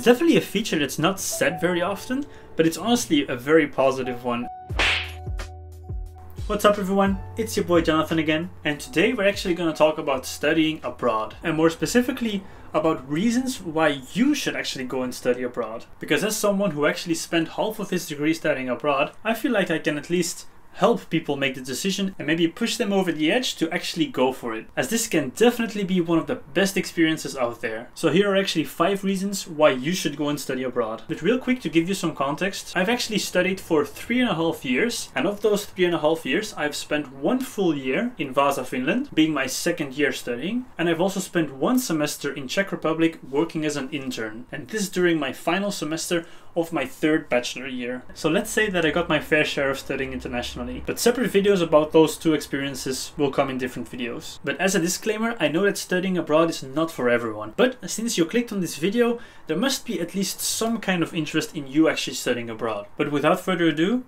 It's definitely a feature that's not said very often, but it's honestly a very positive one. What's up everyone, it's your boy Jonathan again, and today we're actually going to talk about studying abroad, and more specifically about reasons why you should actually go and study abroad. Because as someone who actually spent half of his degree studying abroad, I feel like I can at least help people make the decision and maybe push them over the edge to actually go for it, as this can definitely be one of the best experiences out there. So here are actually 5 reasons why you should go and study abroad. But real quick, to give you some context, I've actually studied for 3.5 years, and of those 3.5 years I've spent 1 full year in Vasa, Finland, being my 2nd year studying, and I've also spent 1 semester in Czech Republic working as an intern, and this during my final semester of my 3rd bachelor year. So let's say that I got my fair share of studying internationally, but separate videos about those 2 experiences will come in different videos. But as a disclaimer, I know that studying abroad is not for everyone, but since you clicked on this video, there must be at least some kind of interest in you actually studying abroad. But without further ado,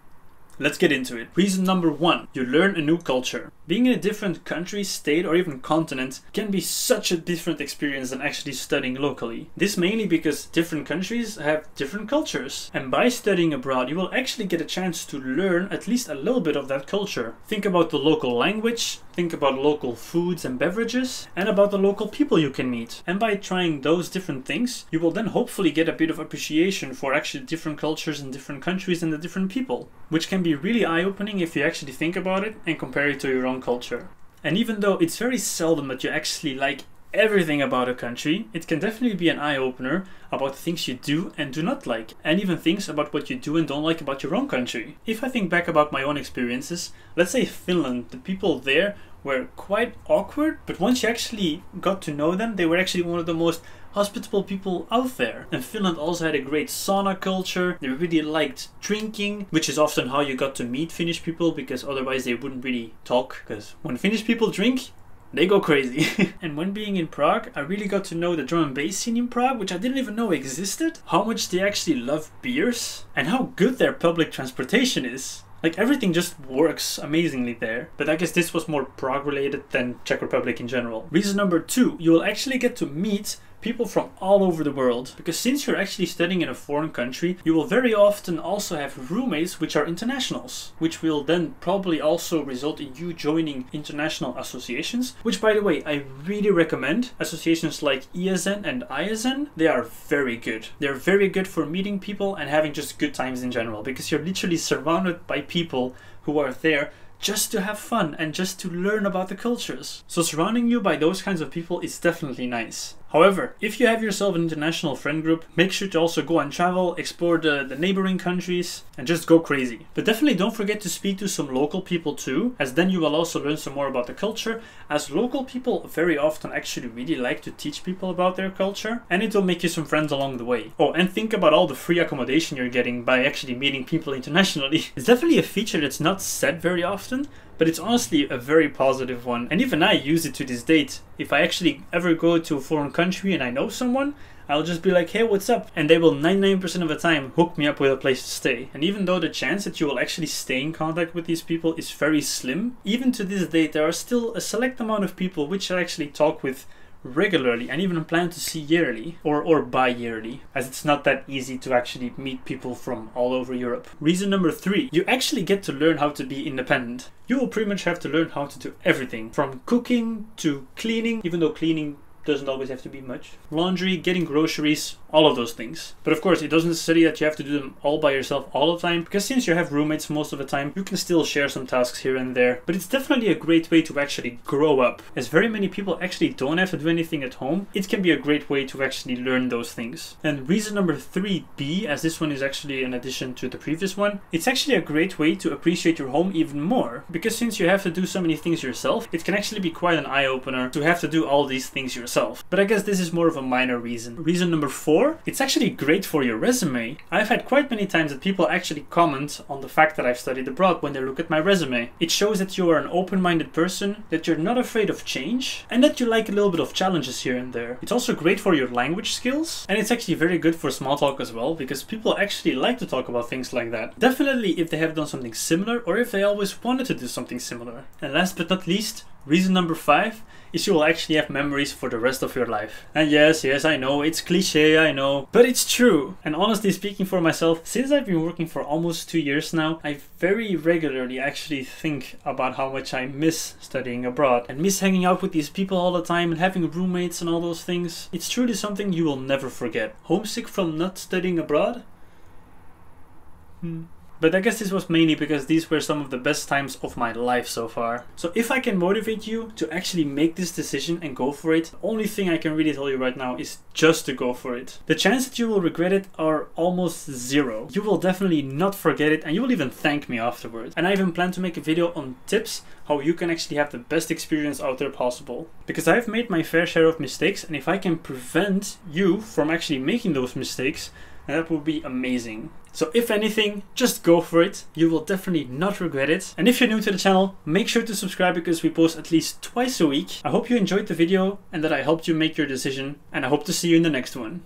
let's get into it. Reason number 1, you learn a new culture. Being in a different country, state, or even continent can be such a different experience than actually studying locally. This mainly because different countries have different cultures. And by studying abroad, you will actually get a chance to learn at least a little bit of that culture. Think about the local language, think about local foods and beverages, and about the local people you can meet. And by trying those different things, you will then hopefully get a bit of appreciation for actually different cultures and different countries and the different people, which can be really eye-opening if you actually think about it and compare it to your own culture. And even though it's very seldom that you actually like everything about a country, it can definitely be an eye-opener about the things you do and do not like, and even things about what you do and don't like about your own country. If I think back about my own experiences, let's say Finland, the people there were quite awkward, but once you actually got to know them, they were actually one of the most hospitable people out there. And Finland also had a great sauna culture. They really liked drinking, which is often how you got to meet Finnish people, because otherwise they wouldn't really talk, because when Finnish people drink, they go crazy. And when being in Prague, I really got to know the drum and bass scene in Prague, which I didn't even know existed, how much they actually love beers, and how good their public transportation is. Like, everything just works amazingly there. But I guess this was more Prague related than Czech Republic in general. Reason number 2, you will actually get to meet people from all over the world. Because since you're actually studying in a foreign country, you will very often also have roommates which are internationals, which will then probably also result in you joining international associations, which, by the way, I really recommend. Associations like ESN and ISN, they are very good. They're very good for meeting people and having just good times in general, because you're literally surrounded by people who are there just to have fun and just to learn about the cultures. So surrounding you by those kinds of people is definitely nice. However, if you have yourself an international friend group, make sure to also go and travel, explore the neighboring countries, and just go crazy. But definitely don't forget to speak to some local people too, as then you will also learn some more about the culture, as local people very often actually really like to teach people about their culture, and it will make you some friends along the way. Oh, and think about all the free accommodation you're getting by actually meeting people internationally. It's definitely a feature that's not said very often, but it's honestly a very positive one, and even I use it to this date. If I actually ever go to a foreign country and I know someone, I'll just be like, hey, what's up? And they will 99% of the time hook me up with a place to stay. And even though the chance that you will actually stay in contact with these people is very slim, even to this day there are still a select amount of people which I actually talk with regularly and even plan to see yearly or bi-yearly, as it's not that easy to actually meet people from all over Europe. Reason number 3, you actually get to learn how to be independent. You will pretty much have to learn how to do everything, from cooking to cleaning, even though cleaning doesn't always have to be much. Laundry, getting groceries, all of those things. But of course, it doesn't necessarily that you have to do them all by yourself all the time, because since you have roommates most of the time, you can still share some tasks here and there. But it's definitely a great way to actually grow up. As very many people actually don't have to do anything at home, it can be a great way to actually learn those things. And reason number 3B, as this one is actually an addition to the previous one, it's actually a great way to appreciate your home even more. Because since you have to do so many things yourself, it can actually be quite an eye-opener to have to do all these things yourself. But I guess this is more of a minor reason. Reason number 4, it's actually great for your resume. I've had quite many times that people actually comment on the fact that I've studied abroad when they look at my resume. It shows that you are an open-minded person, that you're not afraid of change, and that you like a little bit of challenges here and there. It's also great for your language skills, and it's actually very good for small talk as well, because people actually like to talk about things like that. Definitely if they have done something similar, or if they always wanted to do something similar. And last but not least, Reason number 5 is you will actually have memories for the rest of your life. And yes, I know, it's cliche, I know, but it's true. And honestly speaking for myself, since I've been working for almost 2 years now, I very regularly actually think about how much I miss studying abroad and miss hanging out with these people all the time and having roommates and all those things. It's truly something you will never forget. Homesick from not studying abroad? But I guess this was mainly because these were some of the best times of my life so far. So if I can motivate you to actually make this decision and go for it, the only thing I can really tell you right now is just to go for it. The chance that you will regret it are almost zero. You will definitely not forget it and you will even thank me afterwards. And I even plan to make a video on tips how you can actually have the best experience out there possible. Because I've made my fair share of mistakes, and if I can prevent you from actually making those mistakes, that would be amazing. So if anything, just go for it. You will definitely not regret it. And if you're new to the channel, make sure to subscribe because we post at least twice a week. I hope you enjoyed the video and that I helped you make your decision, and I hope to see you in the next one.